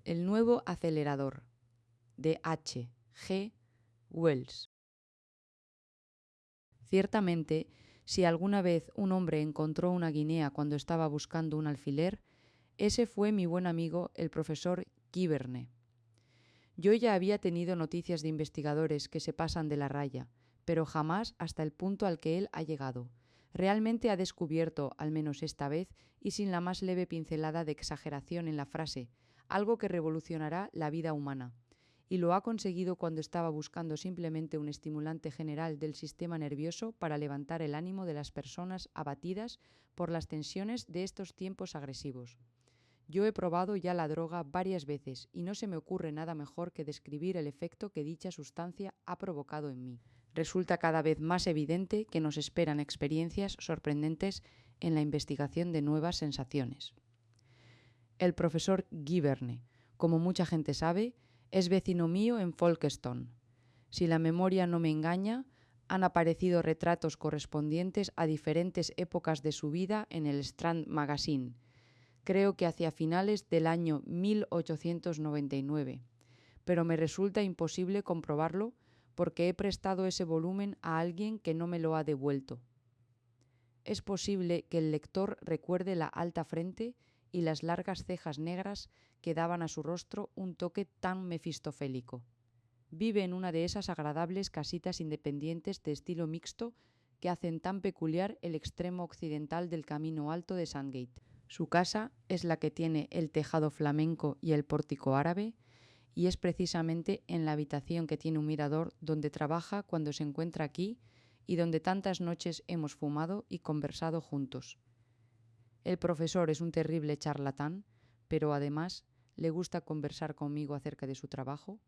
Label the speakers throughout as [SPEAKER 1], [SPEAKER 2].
[SPEAKER 1] El nuevo acelerador, de H. G. Wells. Ciertamente, si alguna vez un hombre encontró una guinea cuando estaba buscando un alfiler, ese fue mi buen amigo el profesor Giberne. Yo ya había tenido noticias de investigadores que se pasan de la raya, pero jamás hasta el punto al que él ha llegado. Realmente ha descubierto, al menos esta vez, y sin la más leve pincelada de exageración en la frase, algo que revolucionará la vida humana. Y lo ha conseguido cuando estaba buscando simplemente un estimulante general del sistema nervioso para levantar el ánimo de las personas abatidas por las tensiones de estos tiempos agresivos. Yo he probado ya la droga varias veces y no se me ocurre nada mejor que describir el efecto que dicha sustancia ha provocado en mí. Resulta cada vez más evidente que nos esperan experiencias sorprendentes en la investigación de nuevas sensaciones. El profesor Giberne, como mucha gente sabe, es vecino mío en Folkestone. Si la memoria no me engaña, han aparecido retratos correspondientes a diferentes épocas de su vida en el Strand Magazine, creo que hacia finales del año 1899, pero me resulta imposible comprobarlo porque he prestado ese volumen a alguien que no me lo ha devuelto. Es posible que el lector recuerde la alta frente y las largas cejas negras que daban a su rostro un toque tan mefistofélico. Vive en una de esas agradables casitas independientes de estilo mixto que hacen tan peculiar el extremo occidental del Camino Alto de Sandgate. Su casa es la que tiene el tejado flamenco y el pórtico árabe, y es precisamente en la habitación que tiene un mirador donde trabaja cuando se encuentra aquí y donde tantas noches hemos fumado y conversado juntos. El profesor es un terrible charlatán, pero además le gusta conversar conmigo acerca de su trabajo.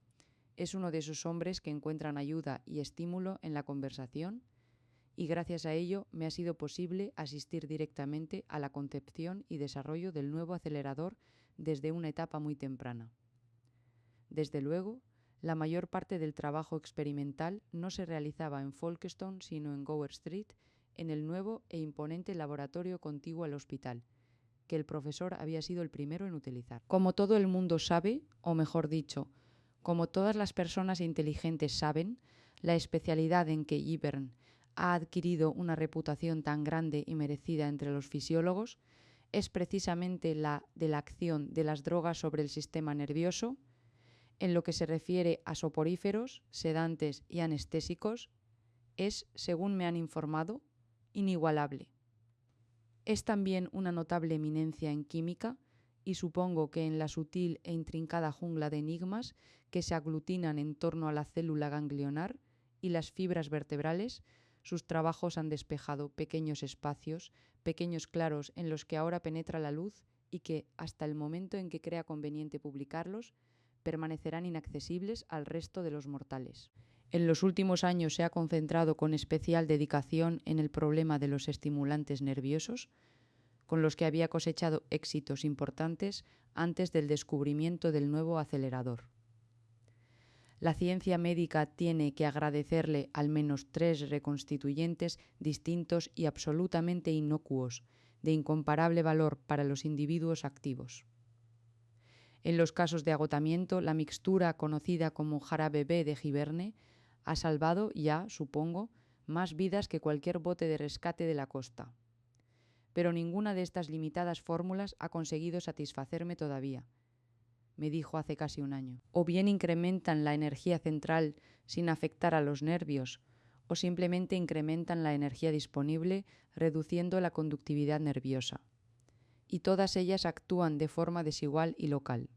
[SPEAKER 1] Es uno de esos hombres que encuentran ayuda y estímulo en la conversación, y gracias a ello me ha sido posible asistir directamente a la concepción y desarrollo del nuevo acelerador desde una etapa muy temprana. Desde luego, la mayor parte del trabajo experimental no se realizaba en Folkestone, sino en Gower Street, en el nuevo e imponente laboratorio contiguo al hospital, que el profesor había sido el primero en utilizar. Como todo el mundo sabe, o mejor dicho, como todas las personas inteligentes saben, la especialidad en que Giberne ha adquirido una reputación tan grande y merecida entre los fisiólogos es precisamente la de la acción de las drogas sobre el sistema nervioso. En lo que se refiere a soporíferos, sedantes y anestésicos, es, según me han informado, inigualable. Es también una notable eminencia en química y supongo que en la sutil e intrincada jungla de enigmas que se aglutinan en torno a la célula ganglionar y las fibras vertebrales, sus trabajos han despejado pequeños espacios, pequeños claros en los que ahora penetra la luz y que, hasta el momento en que crea conveniente publicarlos, permanecerán inaccesibles al resto de los mortales. En los últimos años se ha concentrado con especial dedicación en el problema de los estimulantes nerviosos, con los que había cosechado éxitos importantes antes del descubrimiento del nuevo acelerador. La ciencia médica tiene que agradecerle al menos 3 reconstituyentes distintos y absolutamente inocuos, de incomparable valor para los individuos activos. En los casos de agotamiento, la mixtura conocida como jarabe B de Giberne ha salvado ya, supongo, más vidas que cualquier bote de rescate de la costa. Pero ninguna de estas limitadas fórmulas ha conseguido satisfacerme todavía, me dijo hace casi un año. O bien incrementan la energía central sin afectar a los nervios, o simplemente incrementan la energía disponible reduciendo la conductividad nerviosa. Y todas ellas actúan de forma desigual y local.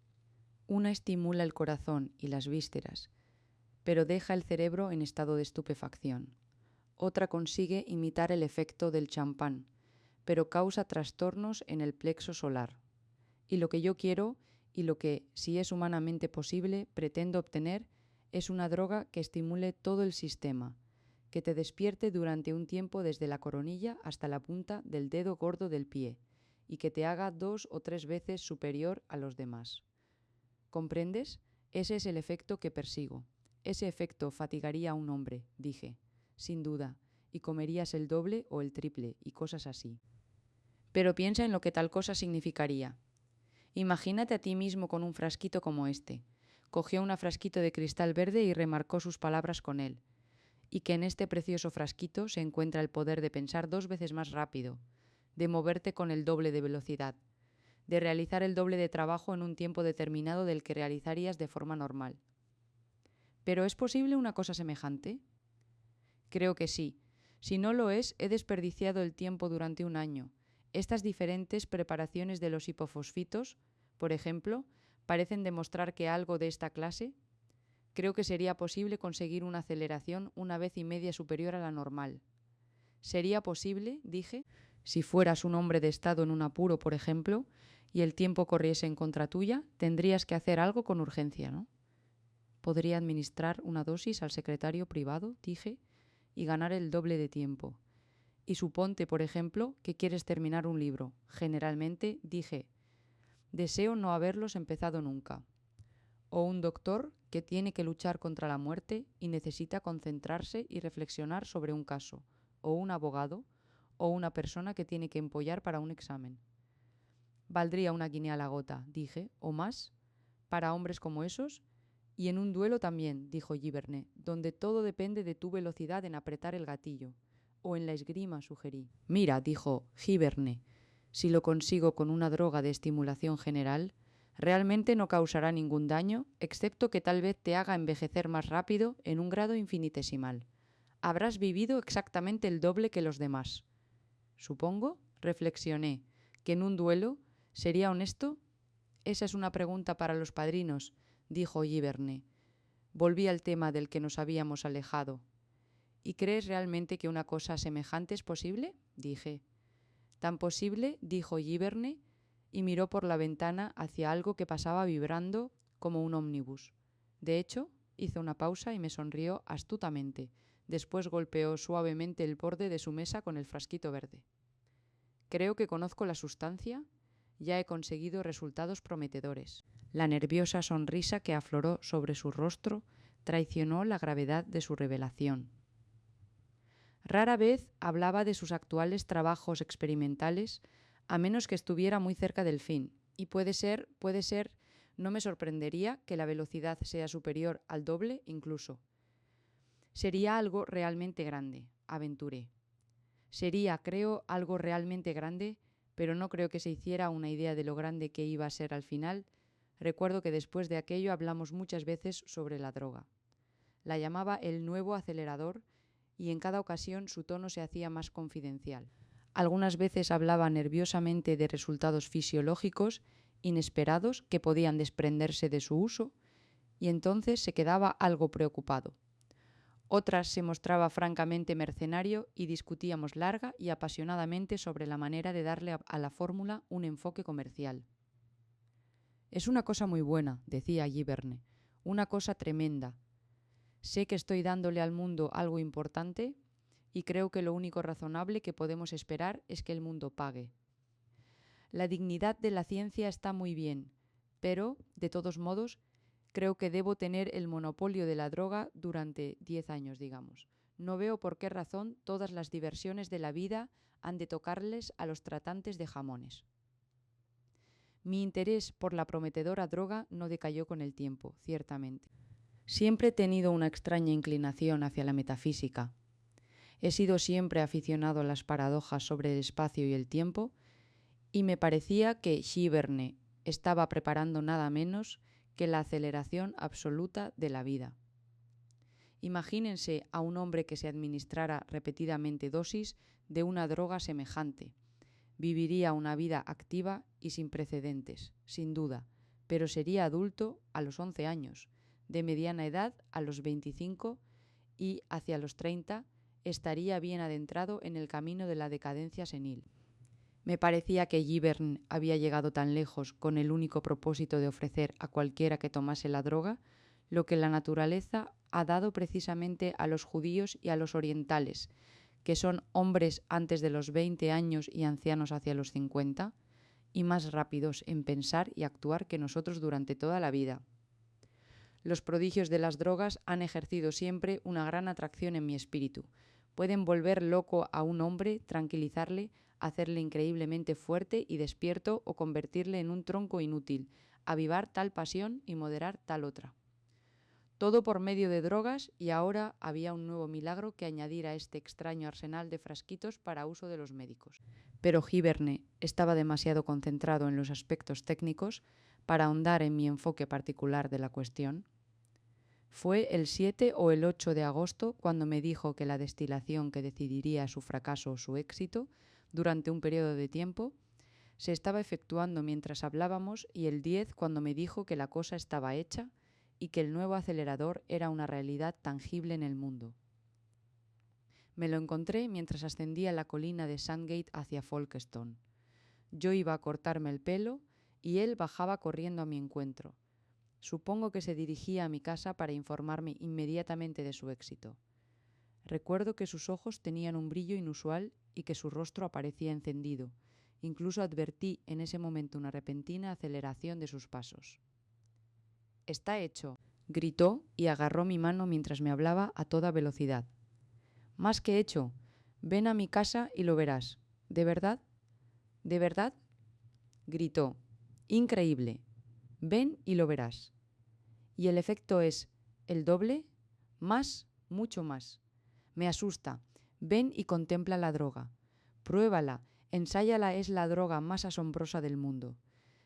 [SPEAKER 1] Una estimula el corazón y las vísceras, pero deja el cerebro en estado de estupefacción. Otra consigue imitar el efecto del champán, pero causa trastornos en el plexo solar. Y lo que yo quiero, y lo que, si es humanamente posible, pretendo obtener, es una droga que estimule todo el sistema, que te despierte durante un tiempo desde la coronilla hasta la punta del dedo gordo del pie, y que te haga 2 o 3 veces superior a los demás. ¿Comprendes? Ese es el efecto que persigo. Ese efecto fatigaría a un hombre, dije, sin duda, y comerías el doble o el triple y cosas así. Pero piensa en lo que tal cosa significaría. Imagínate a ti mismo con un frasquito como este. Cogió un frasquito de cristal verde y remarcó sus palabras con él. Y que en este precioso frasquito se encuentra el poder de pensar 2 veces más rápido, de moverte con el doble de velocidad, de realizar el doble de trabajo en un tiempo determinado del que realizarías de forma normal. ¿Pero es posible una cosa semejante? Creo que sí. Si no lo es, he desperdiciado el tiempo durante un año. Estas diferentes preparaciones de los hipofosfitos, por ejemplo, parecen demostrar que algo de esta clase. Creo que sería posible conseguir una aceleración 1,5 veces superior a la normal. ¿Sería posible, dije, si fueras un hombre de estado en un apuro, por ejemplo, y el tiempo corriese en contra tuya, tendrías que hacer algo con urgencia, ¿no? Podría administrar una dosis al secretario privado, dije, y ganar el doble de tiempo. Y suponte, por ejemplo, que quieres terminar un libro. Generalmente, dije, deseo no haberlos empezado nunca. O un doctor que tiene que luchar contra la muerte y necesita concentrarse y reflexionar sobre un caso. O un abogado, o una persona que tiene que empollar para un examen. Valdría una guinea a la gota, dije, o más, para hombres como esos. Y en un duelo también, dijo Giberne, donde todo depende de tu velocidad en apretar el gatillo. O en la esgrima, sugerí. Mira, dijo Giberne, si lo consigo con una droga de estimulación general, realmente no causará ningún daño, excepto que tal vez te haga envejecer más rápido en un grado infinitesimal. Habrás vivido exactamente el doble que los demás. Supongo, reflexioné, que en un duelo sería honesto. Esa es una pregunta para los padrinos, dijo Giberne. Volví al tema del que nos habíamos alejado. ¿Y crees realmente que una cosa semejante es posible? Dije. Tan posible, dijo Giberne, y miró por la ventana hacia algo que pasaba vibrando como un ómnibus. De hecho, hizo una pausa y me sonrió astutamente. Después golpeó suavemente el borde de su mesa con el frasquito verde. Creo que conozco la sustancia. Ya he conseguido resultados prometedores. La nerviosa sonrisa que afloró sobre su rostro traicionó la gravedad de su revelación. Rara vez hablaba de sus actuales trabajos experimentales, a menos que estuviera muy cerca del fin. Y puede ser, no me sorprendería que la velocidad sea superior al doble incluso. Sería algo realmente grande, aventuré. Sería, creo, algo realmente grande, pero no creo que se hiciera una idea de lo grande que iba a ser al final. Recuerdo que después de aquello hablamos muchas veces sobre la droga. La llamaba el nuevo acelerador y en cada ocasión su tono se hacía más confidencial. Algunas veces hablaba nerviosamente de resultados fisiológicos inesperados que podían desprenderse de su uso y entonces se quedaba algo preocupado. Otras se mostraba francamente mercenario y discutíamos larga y apasionadamente sobre la manera de darle a la fórmula un enfoque comercial. Es una cosa muy buena, decía Giberne, una cosa tremenda. Sé que estoy dándole al mundo algo importante y creo que lo único razonable que podemos esperar es que el mundo pague. La dignidad de la ciencia está muy bien, pero, de todos modos, creo que debo tener el monopolio de la droga durante 10 años, digamos. No veo por qué razón todas las diversiones de la vida han de tocarles a los tratantes de jamones. Mi interés por la prometedora droga no decayó con el tiempo, ciertamente. Siempre he tenido una extraña inclinación hacia la metafísica. He sido siempre aficionado a las paradojas sobre el espacio y el tiempo, y me parecía que Giberne estaba preparando nada menos que la aceleración absoluta de la vida. Imagínense a un hombre que se administrara repetidamente dosis de una droga semejante. Viviría una vida activa y sin precedentes, sin duda, pero sería adulto a los 11 años, de mediana edad a los 25 y hacia los 30 estaría bien adentrado en el camino de la decadencia senil. Me parecía que Giberne había llegado tan lejos con el único propósito de ofrecer a cualquiera que tomase la droga lo que la naturaleza ha dado precisamente a los judíos y a los orientales, que son hombres antes de los 20 años y ancianos hacia los 50, y más rápidos en pensar y actuar que nosotros durante toda la vida. Los prodigios de las drogas han ejercido siempre una gran atracción en mi espíritu. Pueden volver loco a un hombre, tranquilizarle, hacerle increíblemente fuerte y despierto o convertirle en un tronco inútil, avivar tal pasión y moderar tal otra. Todo por medio de drogas, y ahora había un nuevo milagro que añadir a este extraño arsenal de frasquitos para uso de los médicos. Pero Giberne estaba demasiado concentrado en los aspectos técnicos para ahondar en mi enfoque particular de la cuestión. Fue el 7 o el 8 de agosto cuando me dijo que la destilación que decidiría su fracaso o su éxito durante un periodo de tiempo se estaba efectuando mientras hablábamos, y el 10 cuando me dijo que la cosa estaba hecha y que el nuevo acelerador era una realidad tangible en el mundo. Me lo encontré mientras ascendía la colina de Sandgate hacia Folkestone. Yo iba a cortarme el pelo y él bajaba corriendo a mi encuentro. Supongo que se dirigía a mi casa para informarme inmediatamente de su éxito. Recuerdo que sus ojos tenían un brillo inusual y que su rostro aparecía encendido. Incluso advertí en ese momento una repentina aceleración de sus pasos. «Está hecho», gritó y agarró mi mano mientras me hablaba a toda velocidad. «Más que hecho. Ven a mi casa y lo verás. ¿De verdad? ¿De verdad?», gritó. «Increíble. Ven y lo verás. Y el efecto es el doble, más, mucho más. Me asusta. Ven y contempla la droga. Pruébala, ensáyala, es la droga más asombrosa del mundo».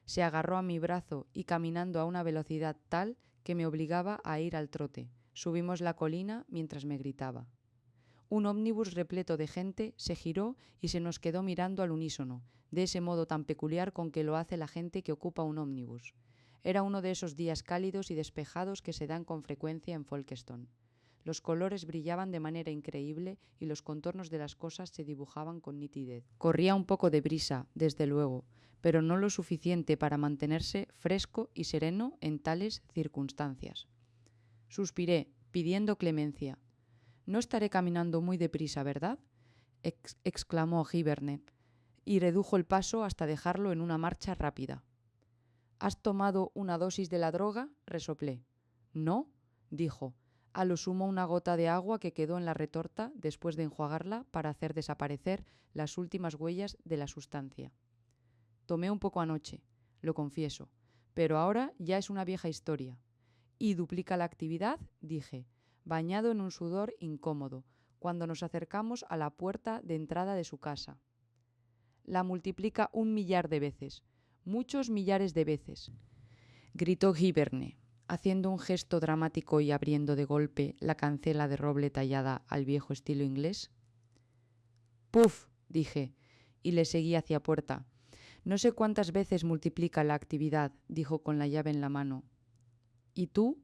[SPEAKER 1] Se agarró a mi brazo y caminando a una velocidad tal que me obligaba a ir al trote. Subimos la colina mientras me gritaba. Un ómnibus repleto de gente se giró y se nos quedó mirando al unísono, de ese modo tan peculiar con que lo hace la gente que ocupa un ómnibus. Era uno de esos días cálidos y despejados que se dan con frecuencia en Folkestone. Los colores brillaban de manera increíble y los contornos de las cosas se dibujaban con nitidez. Corría un poco de brisa, desde luego, pero no lo suficiente para mantenerse fresco y sereno en tales circunstancias. Suspiré, pidiendo clemencia. «No estaré caminando muy deprisa, ¿verdad?», exclamó Giberne, y redujo el paso hasta dejarlo en una marcha rápida. «¿Has tomado una dosis de la droga?», resoplé. «No», dijo, a lo sumo una gota de agua que quedó en la retorta después de enjuagarla para hacer desaparecer las últimas huellas de la sustancia. «Tomé un poco anoche, lo confieso, pero ahora ya es una vieja historia». «¿Y duplica la actividad?», dije, bañado en un sudor incómodo, cuando nos acercamos a la puerta de entrada de su casa. «La multiplica 1 millar de veces, muchos millares de veces», gritó Giberne, haciendo un gesto dramático y abriendo de golpe la cancela de roble tallada al viejo estilo inglés. «Puf», dije, y le seguí hacia puerta. «No sé cuántas veces multiplica la actividad», dijo con la llave en la mano. «¿Y tú?».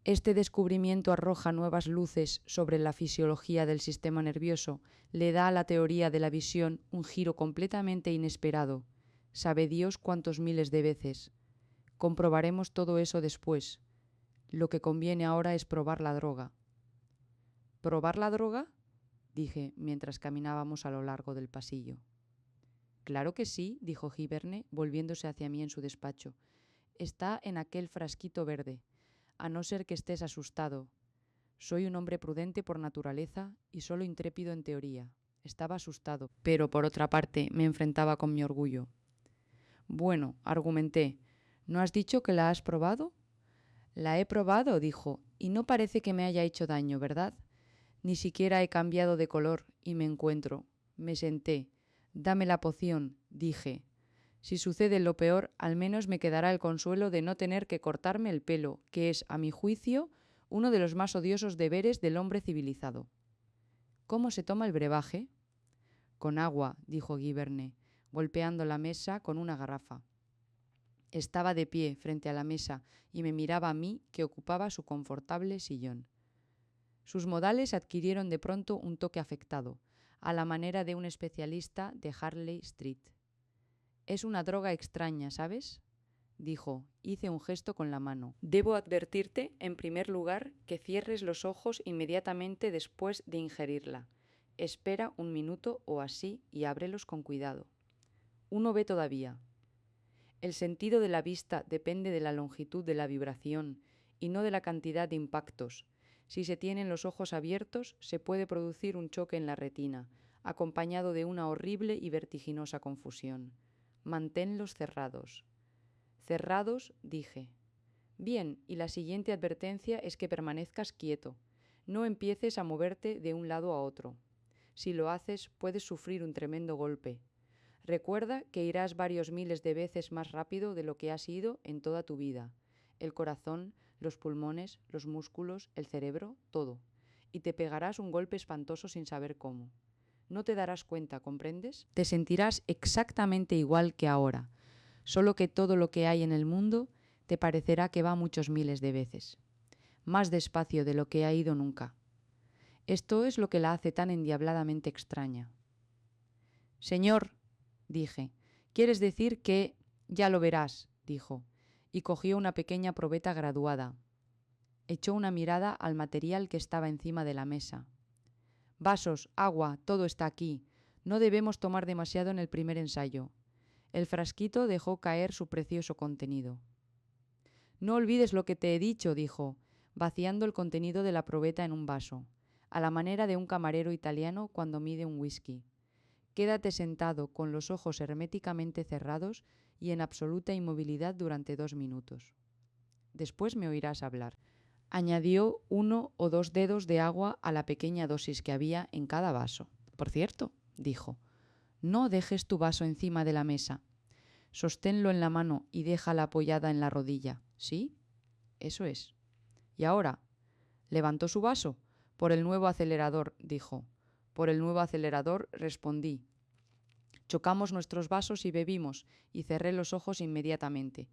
[SPEAKER 1] «Este descubrimiento arroja nuevas luces sobre la fisiología del sistema nervioso, le da a la teoría de la visión un giro completamente inesperado. Sabe Dios cuántos miles de veces. Comprobaremos todo eso después. Lo que conviene ahora es probar la droga». «¿Probar la droga?», dije mientras caminábamos a lo largo del pasillo. «Claro que sí», dijo Giberne, volviéndose hacia mí en su despacho. «Está en aquel frasquito verde. A no ser que estés asustado. Soy un hombre prudente por naturaleza y solo intrépido en teoría. Estaba asustado, pero por otra parte me enfrentaba con mi orgullo. «Bueno», argumenté, «¿no has dicho que la has probado?». «La he probado», dijo, «y no parece que me haya hecho daño, ¿verdad? Ni siquiera he cambiado de color y me encuentro». Me senté. «Dame la poción», dije. «Si sucede lo peor, al menos me quedará el consuelo de no tener que cortarme el pelo, que es, a mi juicio, uno de los más odiosos deberes del hombre civilizado». «¿Cómo se toma el brebaje?». «Con agua», dijo Giberne, golpeando la mesa con una garrafa. Estaba de pie frente a la mesa y me miraba a mí, que ocupaba su confortable sillón. Sus modales adquirieron de pronto un toque afectado, a la manera de un especialista de Harley Street. «Es una droga extraña, ¿sabes?», dijo. Hice un gesto con la mano. «Debo advertirte, en primer lugar, que cierres los ojos inmediatamente después de ingerirla. Espera 1 minuto o así y ábrelos con cuidado. Uno ve todavía. El sentido de la vista depende de la longitud de la vibración y no de la cantidad de impactos. Si se tienen los ojos abiertos, se puede producir un choque en la retina, acompañado de una horrible y vertiginosa confusión. «Manténlos cerrados». «Cerrados», dije. «Bien, y la siguiente advertencia es que permanezcas quieto. No empieces a moverte de un lado a otro. Si lo haces, puedes sufrir un tremendo golpe. Recuerda que irás varios miles de veces más rápido de lo que has ido en toda tu vida. El corazón, los pulmones, los músculos, el cerebro, todo. Y te pegarás un golpe espantoso sin saber cómo. No te darás cuenta, ¿comprendes? Te sentirás exactamente igual que ahora, solo que todo lo que hay en el mundo te parecerá que va muchos miles de veces. Más despacio de lo que ha ido nunca. Esto es lo que la hace tan endiabladamente extraña». «Señor», dije, «¿quieres decir que...?» «Ya lo verás», dijo, y cogió una pequeña probeta graduada. Echó una mirada al material que estaba encima de la mesa. «Vasos, agua, todo está aquí. No debemos tomar demasiado en el primer ensayo». El frasquito dejó caer su precioso contenido. «No olvides lo que te he dicho», dijo, vaciando el contenido de la probeta en un vaso, a la manera de un camarero italiano cuando mide un whisky. «Quédate sentado con los ojos herméticamente cerrados y en absoluta inmovilidad durante 2 minutos. Después me oirás hablar». Añadió 1 o 2 dedos de agua a la pequeña dosis que había en cada vaso. «Por cierto», dijo, «no dejes tu vaso encima de la mesa. Sosténlo en la mano y déjala apoyada en la rodilla. ¿Sí? Eso es. Y ahora». Levantó su vaso. «Por el nuevo acelerador», dijo. «Por el nuevo acelerador», respondí. Chocamos nuestros vasos y bebimos, y cerré los ojos inmediatamente.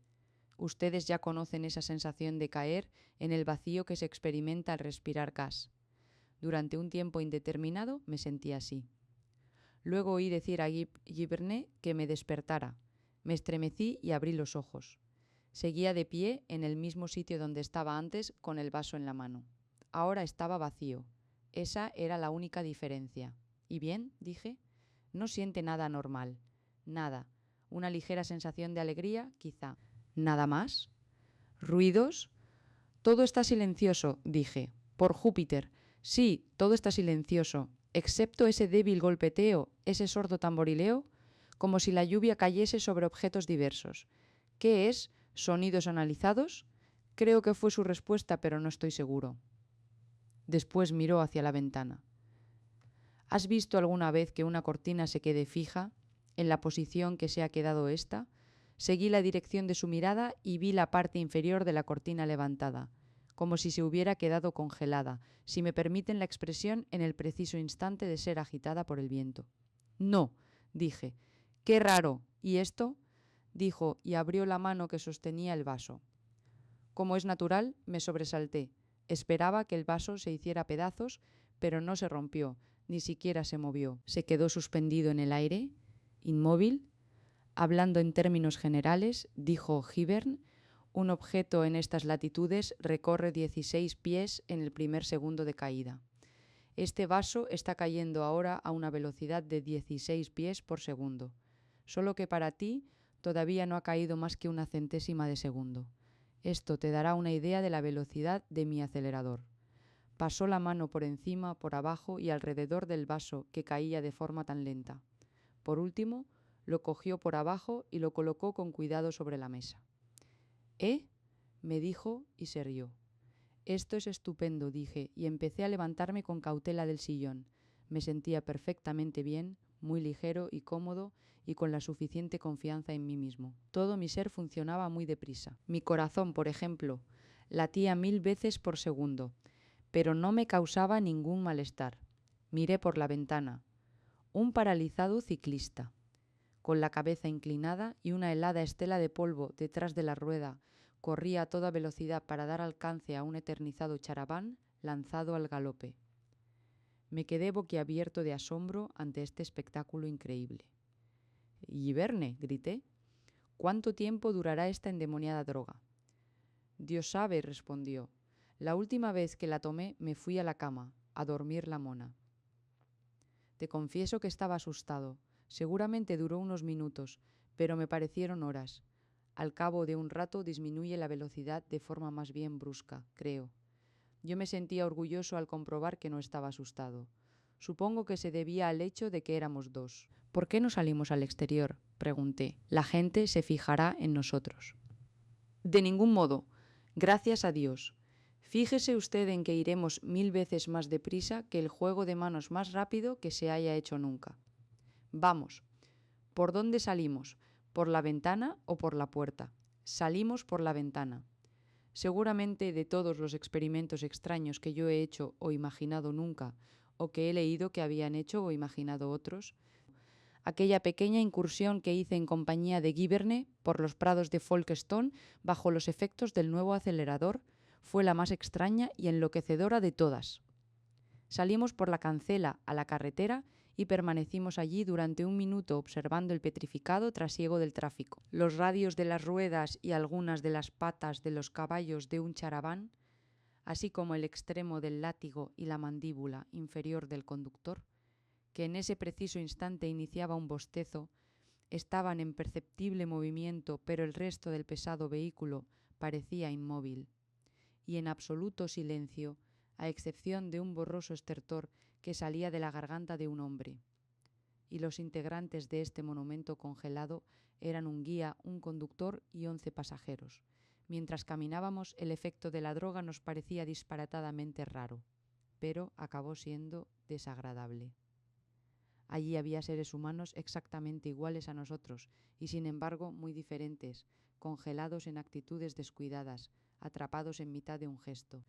[SPEAKER 1] Ustedes ya conocen esa sensación de caer en el vacío que se experimenta al respirar gas. Durante un tiempo indeterminado me sentí así. Luego oí decir a Giverny que me despertara. Me estremecí y abrí los ojos. Seguía de pie en el mismo sitio donde estaba antes, con el vaso en la mano. Ahora estaba vacío. Esa era la única diferencia. «¿Y bien?», dije. «No siente nada anormal. Nada. Una ligera sensación de alegría, quizá. ¿Nada más? ¿Ruidos?» «Todo está silencioso», dije. «Por Júpiter. Sí, todo está silencioso, excepto ese débil golpeteo, ese sordo tamborileo, como si la lluvia cayese sobre objetos diversos. ¿Qué es? ¿Sonidos analizados?». Creo que fue su respuesta, pero no estoy seguro. Después miró hacia la ventana. «¿Has visto alguna vez que una cortina se quede fija, en la posición que se ha quedado ésta?». Seguí la dirección de su mirada y vi la parte inferior de la cortina levantada, como si se hubiera quedado congelada, si me permiten la expresión, en el preciso instante de ser agitada por el viento. «No», dije. «Qué raro. ¿Y esto?», dijo, y abrió la mano que sostenía el vaso. Como es natural, me sobresalté. Esperaba que el vaso se hiciera pedazos, pero no se rompió, ni siquiera se movió. Se quedó suspendido en el aire, inmóvil. Hablando en términos generales, dijo Giverny, un objeto en estas latitudes recorre 16 pies en el primer segundo de caída. Este vaso está cayendo ahora a una velocidad de 16 pies por segundo, solo que para ti todavía no ha caído más que una centésima de segundo. Esto te dará una idea de la velocidad de mi acelerador. Pasó la mano por encima, por abajo y alrededor del vaso que caía de forma tan lenta. Por último, lo cogió por abajo y lo colocó con cuidado sobre la mesa. «¿Eh?», me dijo y se rió. «Esto es estupendo», dije, y empecé a levantarme con cautela del sillón. Me sentía perfectamente bien, muy ligero y cómodo, y con la suficiente confianza en mí mismo. Todo mi ser funcionaba muy deprisa. Mi corazón, por ejemplo, latía 1000 veces por segundo, pero no me causaba ningún malestar. Miré por la ventana. Un paralizado ciclista, con la cabeza inclinada y una helada estela de polvo detrás de la rueda, corría a toda velocidad para dar alcance a un eternizado charabán lanzado al galope. Me quedé boquiabierto de asombro ante este espectáculo increíble. «Giverny», grité, «¿cuánto tiempo durará esta endemoniada droga?». «Dios sabe», respondió. «La última vez que la tomé me fui a la cama, a dormir la mona». Te confieso que estaba asustado. Seguramente duró unos minutos, pero me parecieron horas. Al cabo de un rato disminuye la velocidad de forma más bien brusca, creo. Yo me sentía orgulloso al comprobar que no estaba asustado. Supongo que se debía al hecho de que éramos dos. ¿Por qué no salimos al exterior?, pregunté. La gente se fijará en nosotros. De ningún modo. Gracias a Dios. Fíjese usted en que iremos 1000 veces más deprisa que el juego de manos más rápido que se haya hecho nunca. Vamos. ¿Por dónde salimos? ¿Por la ventana o por la puerta? Salimos por la ventana. Seguramente de todos los experimentos extraños que yo he hecho o imaginado nunca, o que he leído que habían hecho o imaginado otros, aquella pequeña incursión que hice en compañía de Giberne por los prados de Folkestone bajo los efectos del nuevo acelerador fue la más extraña y enloquecedora de todas. Salimos por la cancela a la carretera y permanecimos allí durante 1 minuto observando el petrificado trasiego del tráfico. Los radios de las ruedas y algunas de las patas de los caballos de un charaván, así como el extremo del látigo y la mandíbula inferior del conductor, que en ese preciso instante iniciaba un bostezo, estaban en perceptible movimiento, pero el resto del pesado vehículo parecía inmóvil. Y en absoluto silencio, a excepción de un borroso estertor que salía de la garganta de un hombre. Y los integrantes de este monumento congelado eran un guía, un conductor y 11 pasajeros. Mientras caminábamos, el efecto de la droga nos parecía disparatadamente raro, pero acabó siendo desagradable. Allí había seres humanos exactamente iguales a nosotros y sin embargo muy diferentes, congelados en actitudes descuidadas, atrapados en mitad de un gesto.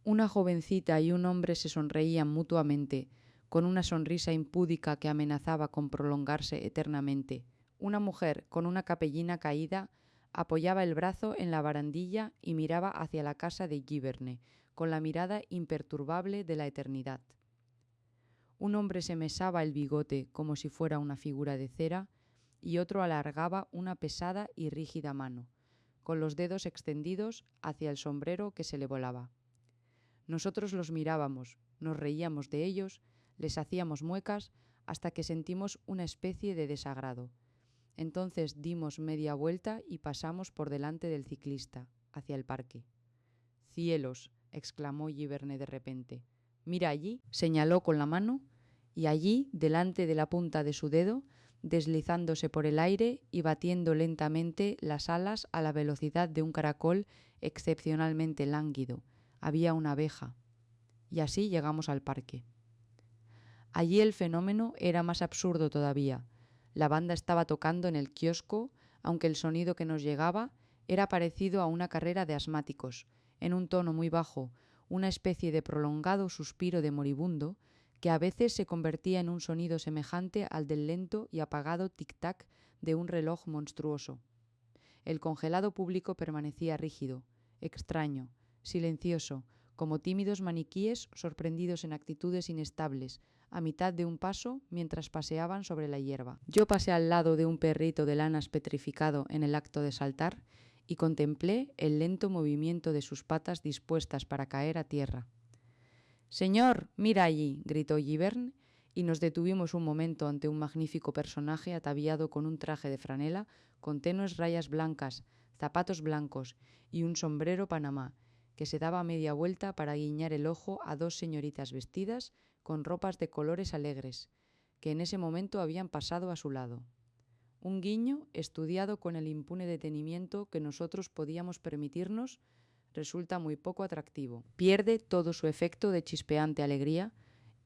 [SPEAKER 1] Una jovencita y un hombre se sonreían mutuamente, con una sonrisa impúdica que amenazaba con prolongarse eternamente. Una mujer, con una capellina caída, apoyaba el brazo en la barandilla y miraba hacia la casa de Giberne, con la mirada imperturbable de la eternidad. Un hombre se mesaba el bigote como si fuera una figura de cera y otro alargaba una pesada y rígida mano, con los dedos extendidos hacia el sombrero que se le volaba. Nosotros los mirábamos, nos reíamos de ellos, les hacíamos muecas hasta que sentimos una especie de desagrado. Entonces dimos media vuelta y pasamos por delante del ciclista, hacia el parque. «Cielos», exclamó Giberne de repente. «Mira allí», señaló con la mano, y allí, delante de la punta de su dedo, deslizándose por el aire y batiendo lentamente las alas a la velocidad de un caracol excepcionalmente lánguido, había una abeja. Y así llegamos al parque. Allí el fenómeno era más absurdo todavía. La banda estaba tocando en el kiosco, aunque el sonido que nos llegaba era parecido a una carrera de asmáticos, en un tono muy bajo, una especie de prolongado suspiro de moribundo, que a veces se convertía en un sonido semejante al del lento y apagado tic-tac de un reloj monstruoso. El congelado público permanecía rígido, extraño, silencioso, como tímidos maniquíes sorprendidos en actitudes inestables, a mitad de un paso mientras paseaban sobre la hierba. Yo pasé al lado de un perrito de lanas petrificado en el acto de saltar y contemplé el lento movimiento de sus patas dispuestas para caer a tierra. «Señor, mira allí», gritó Giberne, y nos detuvimos un momento ante un magnífico personaje ataviado con un traje de franela, con tenues rayas blancas, zapatos blancos y un sombrero panamá, que se daba media vuelta para guiñar el ojo a 2 señoritas vestidas con ropas de colores alegres, que en ese momento habían pasado a su lado. Un guiño, estudiado con el impune detenimiento que nosotros podíamos permitirnos, resulta muy poco atractivo. Pierde todo su efecto de chispeante alegría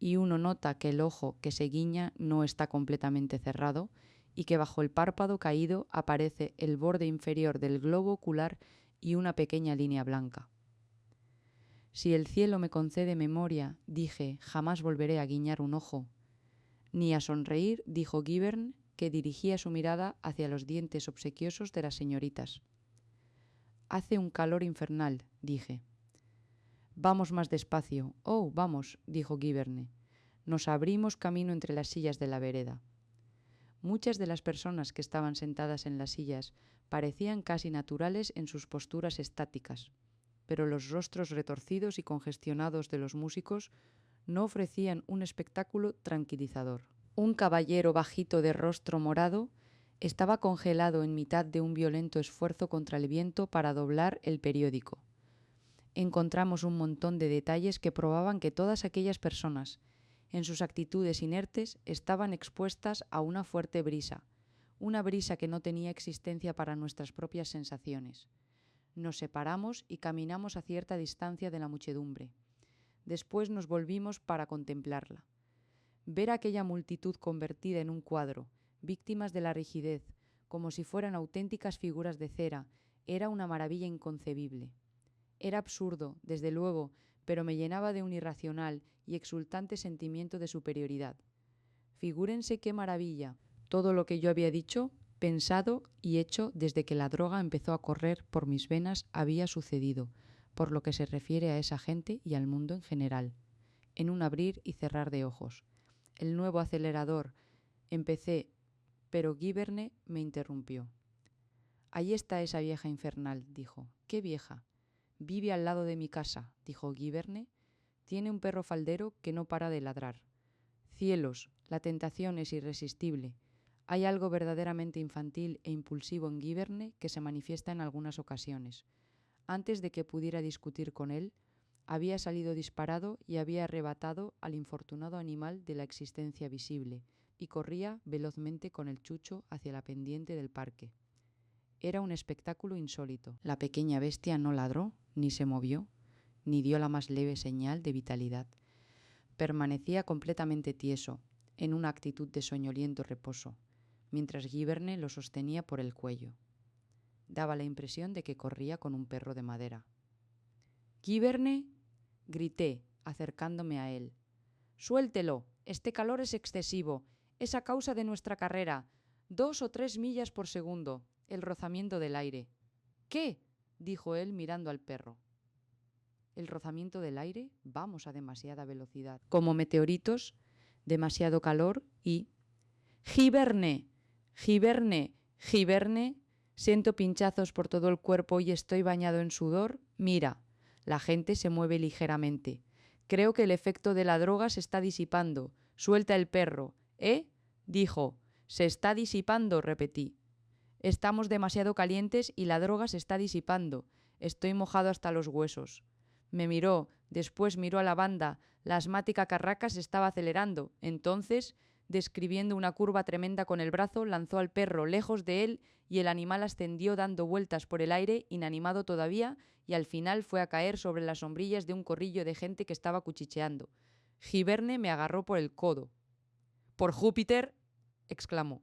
[SPEAKER 1] y uno nota que el ojo que se guiña no está completamente cerrado y que bajo el párpado caído aparece el borde inferior del globo ocular y una pequeña línea blanca. «Si el cielo me concede memoria», dije, «jamás volveré a guiñar un ojo». «Ni a sonreír», dijo Giberne, que dirigía su mirada hacia los dientes obsequiosos de las señoritas. «Hace un calor infernal», dije. «Vamos más despacio». «Oh, vamos», dijo Giberne. Nos abrimos camino entre las sillas de la vereda. Muchas de las personas que estaban sentadas en las sillas parecían casi naturales en sus posturas estáticas, pero los rostros retorcidos y congestionados de los músicos no ofrecían un espectáculo tranquilizador. Un caballero bajito de rostro morado estaba congelado en mitad de un violento esfuerzo contra el viento para doblar el periódico. Encontramos un montón de detalles que probaban que todas aquellas personas, en sus actitudes inertes, estaban expuestas a una fuerte brisa, una brisa que no tenía existencia para nuestras propias sensaciones. Nos separamos y caminamos a cierta distancia de la muchedumbre. Después nos volvimos para contemplarla. Ver a aquella multitud convertida en un cuadro, víctimas de la rigidez, como si fueran auténticas figuras de cera, era una maravilla inconcebible. Era absurdo, desde luego, pero me llenaba de un irracional y exultante sentimiento de superioridad. Figúrense qué maravilla, todo lo que yo había dicho, pensado y hecho desde que la droga empezó a correr por mis venas había sucedido, por lo que se refiere a esa gente y al mundo en general, en un abrir y cerrar de ojos. El nuevo acelerador. Empecé, pero Giberne me interrumpió. «Ahí está esa vieja infernal», dijo. «¿Qué vieja?» «Vive al lado de mi casa», dijo Giberne. «Tiene un perro faldero que no para de ladrar. Cielos, la tentación es irresistible. Hay algo verdaderamente infantil e impulsivo en Giberne que se manifiesta en algunas ocasiones. Antes de que pudiera discutir con él, había salido disparado y había arrebatado al infortunado animal de la existencia visible y corría velozmente con el chucho hacia la pendiente del parque. Era un espectáculo insólito. La pequeña bestia no ladró, ni se movió, ni dio la más leve señal de vitalidad. Permanecía completamente tieso, en una actitud de soñoliento reposo, mientras Giberne lo sostenía por el cuello. Daba la impresión de que corría con un perro de madera. «¡Giberne!», grité, acercándome a él. «Suéltelo. Este calor es excesivo. Es a causa de nuestra carrera. 2 o 3 millas por segundo. El rozamiento del aire». «¿Qué?», dijo él mirando al perro. «¿El rozamiento del aire? Vamos a demasiada velocidad. Como meteoritos, demasiado calor y... ¡Giberne! ¡Giberne! ¡Giberne! Siento pinchazos por todo el cuerpo y estoy bañado en sudor. Mira». La gente se mueve ligeramente. «Creo que el efecto de la droga se está disipando. Suelta el perro». «¿Eh?», dijo. «Se está disipando», repetí. «Estamos demasiado calientes y la droga se está disipando. Estoy mojado hasta los huesos». Me miró, después miró a la banda. La asmática carraca se estaba acelerando. Entonces, describiendo una curva tremenda con el brazo, lanzó al perro lejos de él y el animal ascendió dando vueltas por el aire, inanimado todavía, y al final fue a caer sobre las sombrillas de un corrillo de gente que estaba cuchicheando. Giberne me agarró por el codo. «¡Por Júpiter!», exclamó.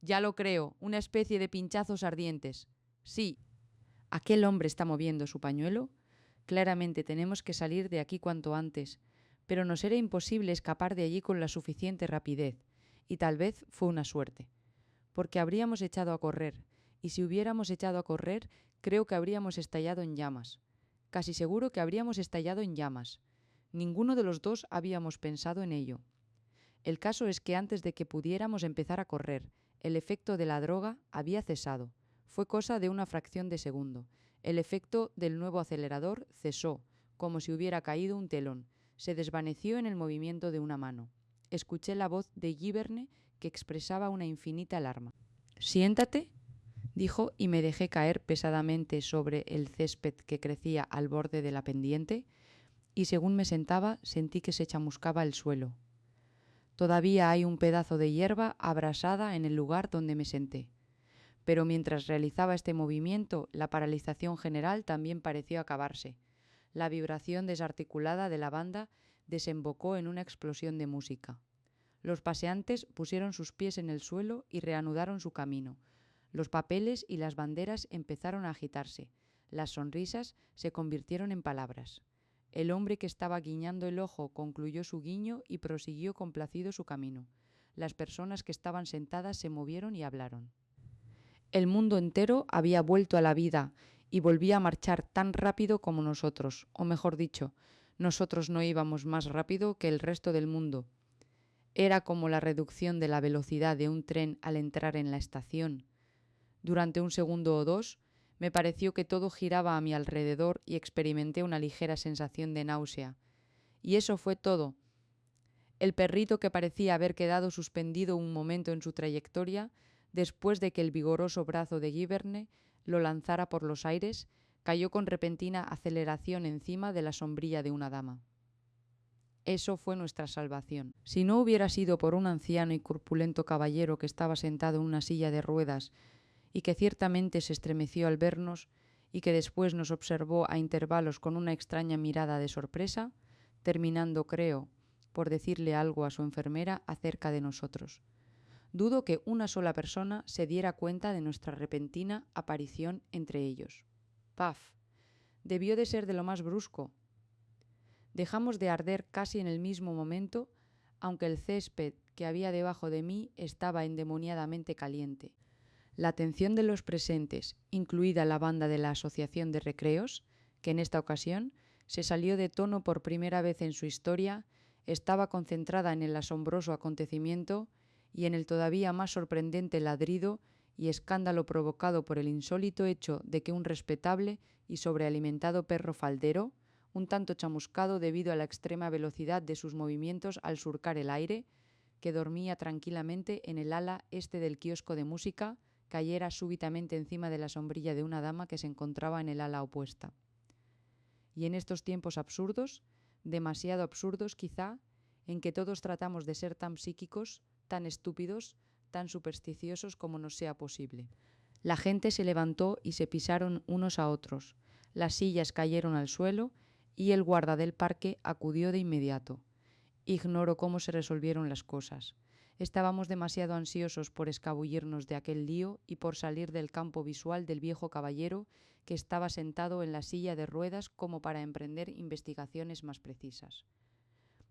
[SPEAKER 1] «Ya lo creo, una especie de pinchazos ardientes». «Sí». «¿Aquel hombre está moviendo su pañuelo? Claramente tenemos que salir de aquí cuanto antes, pero nos era imposible escapar de allí con la suficiente rapidez, y tal vez fue una suerte, porque habríamos echado a correr, y si hubiéramos echado a correr, creo que habríamos estallado en llamas. Casi seguro que habríamos estallado en llamas. Ninguno de los dos habíamos pensado en ello. El caso es que antes de que pudiéramos empezar a correr, el efecto de la droga había cesado. Fue cosa de una fracción de segundo. El efecto del nuevo acelerador cesó, como si hubiera caído un telón. Se desvaneció en el movimiento de una mano. Escuché la voz de Giberne que expresaba una infinita alarma. «Siéntate», dijo, y me dejé caer pesadamente sobre el césped que crecía al borde de la pendiente, y según me sentaba sentí que se chamuscaba el suelo. Todavía hay un pedazo de hierba abrasada en el lugar donde me senté. Pero mientras realizaba este movimiento, la paralización general también pareció acabarse. La vibración desarticulada de la banda desembocó en una explosión de música. Los paseantes pusieron sus pies en el suelo y reanudaron su camino. Los papeles y las banderas empezaron a agitarse. Las sonrisas se convirtieron en palabras. El hombre que estaba guiñando el ojo concluyó su guiño y prosiguió complacido su camino. Las personas que estaban sentadas se movieron y hablaron. El mundo entero había vuelto a la vida y volvía a marchar tan rápido como nosotros, o mejor dicho, nosotros no íbamos más rápido que el resto del mundo. Era como la reducción de la velocidad de un tren al entrar en la estación. Durante un segundo o dos, me pareció que todo giraba a mi alrededor y experimenté una ligera sensación de náusea. Y eso fue todo. El perrito, que parecía haber quedado suspendido un momento en su trayectoria, después de que el vigoroso brazo de Giberne lo lanzara por los aires, cayó con repentina aceleración encima de la sombrilla de una dama. Eso fue nuestra salvación. Si no hubiera sido por un anciano y corpulento caballero que estaba sentado en una silla de ruedas y que ciertamente se estremeció al vernos y que después nos observó a intervalos con una extraña mirada de sorpresa, terminando, creo, por decirle algo a su enfermera acerca de nosotros. Dudo que una sola persona se diera cuenta de nuestra repentina aparición entre ellos. ¡Paf! Debió de ser de lo más brusco. Dejamos de arder casi en el mismo momento, aunque el césped que había debajo de mí estaba endemoniadamente caliente. La atención de los presentes, incluida la banda de la Asociación de Recreos, que en esta ocasión se salió de tono por primera vez en su historia, estaba concentrada en el asombroso acontecimiento y en el todavía más sorprendente ladrido y escándalo provocado por el insólito hecho de que un respetable y sobrealimentado perro faldero, un tanto chamuscado debido a la extrema velocidad de sus movimientos al surcar el aire, que dormía tranquilamente en el ala este del kiosco de música, cayera súbitamente encima de la sombrilla de una dama que se encontraba en el ala opuesta. Y en estos tiempos absurdos, demasiado absurdos quizá, en que todos tratamos de ser tan psíquicos, tan estúpidos, tan supersticiosos como nos sea posible. La gente se levantó y se pisaron unos a otros, las sillas cayeron al suelo y el guarda del parque acudió de inmediato. Ignoro cómo se resolvieron las cosas. Estábamos demasiado ansiosos por escabullirnos de aquel lío y por salir del campo visual del viejo caballero que estaba sentado en la silla de ruedas como para emprender investigaciones más precisas.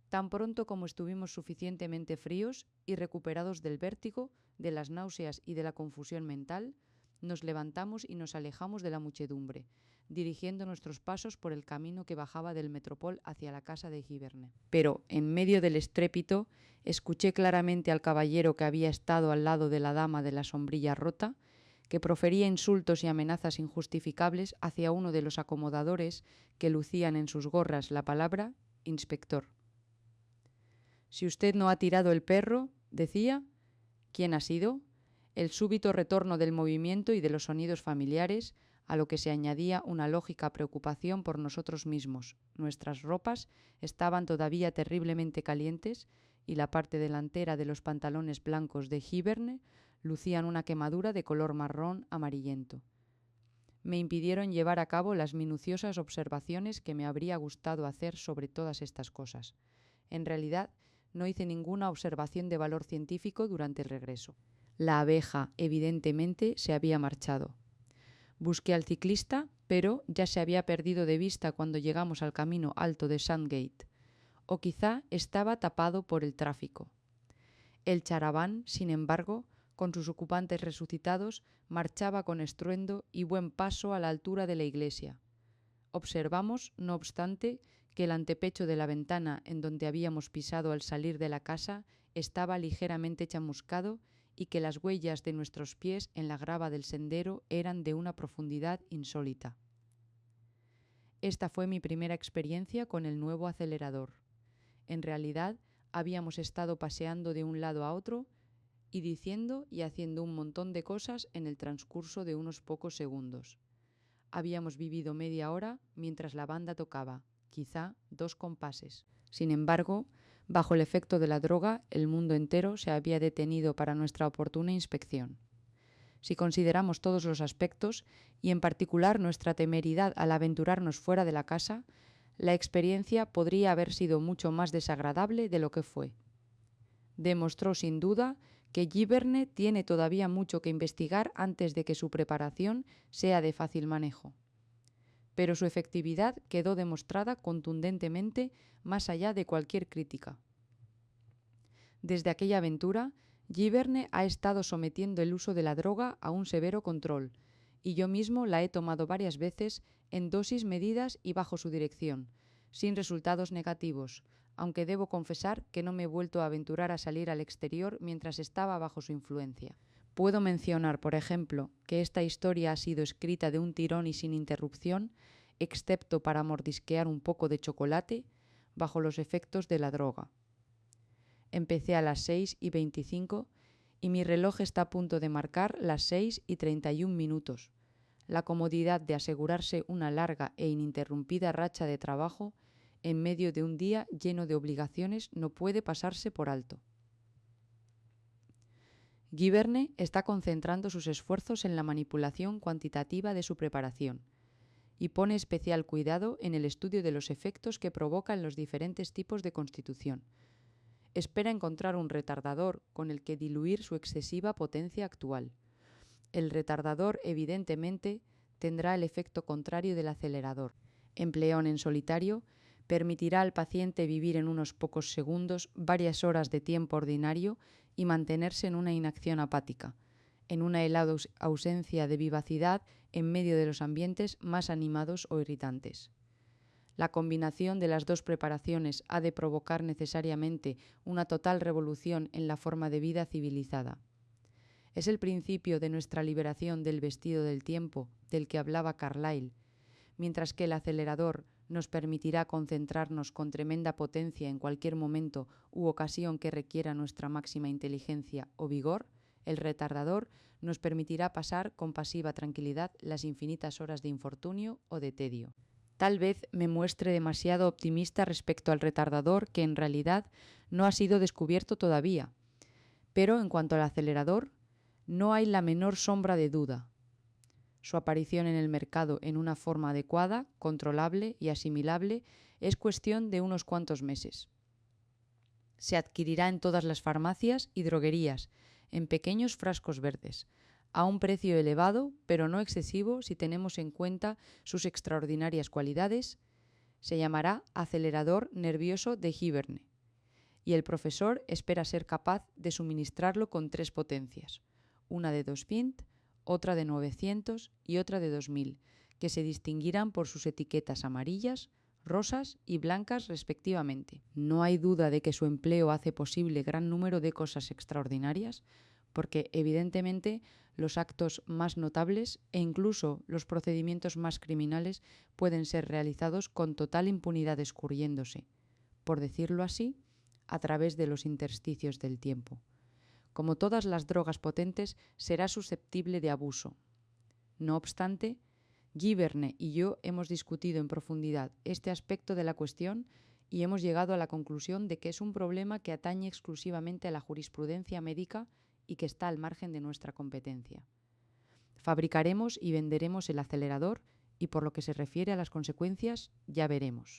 [SPEAKER 1] Tan pronto como estuvimos suficientemente fríos y recuperados del vértigo, de las náuseas y de la confusión mental, nos levantamos y nos alejamos de la muchedumbre, dirigiendo nuestros pasos por el camino que bajaba del Metropol hacia la casa de Giverne. Pero, en medio del estrépito, escuché claramente al caballero que había estado al lado de la dama de la sombrilla rota, que profería insultos y amenazas injustificables hacia uno de los acomodadores que lucían en sus gorras la palabra «inspector». «Si usted no ha tirado el perro», decía. «¿Quién ha sido?» El súbito retorno del movimiento y de los sonidos familiares, a lo que se añadía una lógica preocupación por nosotros mismos. Nuestras ropas estaban todavía terriblemente calientes y la parte delantera de los pantalones blancos de Giverne lucían una quemadura de color marrón amarillento. Me impidieron llevar a cabo las minuciosas observaciones que me habría gustado hacer sobre todas estas cosas. En realidad, no hice ninguna observación de valor científico durante el regreso. La abeja, evidentemente, se había marchado. Busqué al ciclista, pero ya se había perdido de vista cuando llegamos al camino alto de Sandgate. O quizá estaba tapado por el tráfico. El charaván, sin embargo, con sus ocupantes resucitados, marchaba con estruendo y buen paso a la altura de la iglesia. Observamos, no obstante, que el antepecho de la ventana en donde habíamos pisado al salir de la casa estaba ligeramente chamuscado y que las huellas de nuestros pies en la grava del sendero eran de una profundidad insólita. Esta fue mi primera experiencia con el nuevo acelerador. En realidad, habíamos estado paseando de un lado a otro y diciendo y haciendo un montón de cosas en el transcurso de unos pocos segundos. Habíamos vivido media hora mientras la banda tocaba, quizá 2 compases. Sin embargo, bajo el efecto de la droga, el mundo entero se había detenido para nuestra oportuna inspección. Si consideramos todos los aspectos, y en particular nuestra temeridad al aventurarnos fuera de la casa, la experiencia podría haber sido mucho más desagradable de lo que fue. Demostró sin duda que Giverne tiene todavía mucho que investigar antes de que su preparación sea de fácil manejo. Pero su efectividad quedó demostrada contundentemente más allá de cualquier crítica. Desde aquella aventura, Giverne ha estado sometiendo el uso de la droga a un severo control, y yo mismo la he tomado varias veces en dosis medidas y bajo su dirección, sin resultados negativos, aunque debo confesar que no me he vuelto a aventurar a salir al exterior mientras estaba bajo su influencia. Puedo mencionar, por ejemplo, que esta historia ha sido escrita de un tirón y sin interrupción, excepto para mordisquear un poco de chocolate, bajo los efectos de la droga. Empecé a las 6:25 y mi reloj está a punto de marcar las 6:31. La comodidad de asegurarse una larga e ininterrumpida racha de trabajo en medio de un día lleno de obligaciones no puede pasarse por alto. Guy Vernet está concentrando sus esfuerzos en la manipulación cuantitativa de su preparación y pone especial cuidado en el estudio de los efectos que provocan los diferentes tipos de constitución. Espera encontrar un retardador con el que diluir su excesiva potencia actual. El retardador, evidentemente, tendrá el efecto contrario del acelerador. Empleón en solitario permitirá al paciente vivir en unos pocos segundos varias horas de tiempo ordinario y mantenerse en una inacción apática, en una helada ausencia de vivacidad en medio de los ambientes más animados o irritantes. La combinación de las dos preparaciones ha de provocar necesariamente una total revolución en la forma de vida civilizada. Es el principio de nuestra liberación del vestido del tiempo del que hablaba Carlyle, mientras que el acelerador nos permitirá concentrarnos con tremenda potencia en cualquier momento u ocasión que requiera nuestra máxima inteligencia o vigor. El retardador nos permitirá pasar con pasiva tranquilidad las infinitas horas de infortunio o de tedio. Tal vez me muestre demasiado optimista respecto al retardador, que en realidad no ha sido descubierto todavía. Pero en cuanto al acelerador, no hay la menor sombra de duda. Su aparición en el mercado en una forma adecuada, controlable y asimilable es cuestión de unos cuantos meses. Se adquirirá en todas las farmacias y droguerías, en pequeños frascos verdes, a un precio elevado, pero no excesivo si tenemos en cuenta sus extraordinarias cualidades. Se llamará acelerador nervioso de Guy Vernet, y el profesor espera ser capaz de suministrarlo con 3 potencias, una de 220, otra de 900 y otra de 2000, que se distinguirán por sus etiquetas amarillas, rosas y blancas respectivamente. No hay duda de que su empleo hace posible gran número de cosas extraordinarias, porque evidentemente los actos más notables e incluso los procedimientos más criminales pueden ser realizados con total impunidad escurriéndose, por decirlo así, a través de los intersticios del tiempo. Como todas las drogas potentes, será susceptible de abuso. No obstante, Guy Vernet y yo hemos discutido en profundidad este aspecto de la cuestión y hemos llegado a la conclusión de que es un problema que atañe exclusivamente a la jurisprudencia médica y que está al margen de nuestra competencia. Fabricaremos y venderemos el acelerador y por lo que se refiere a las consecuencias, ya veremos.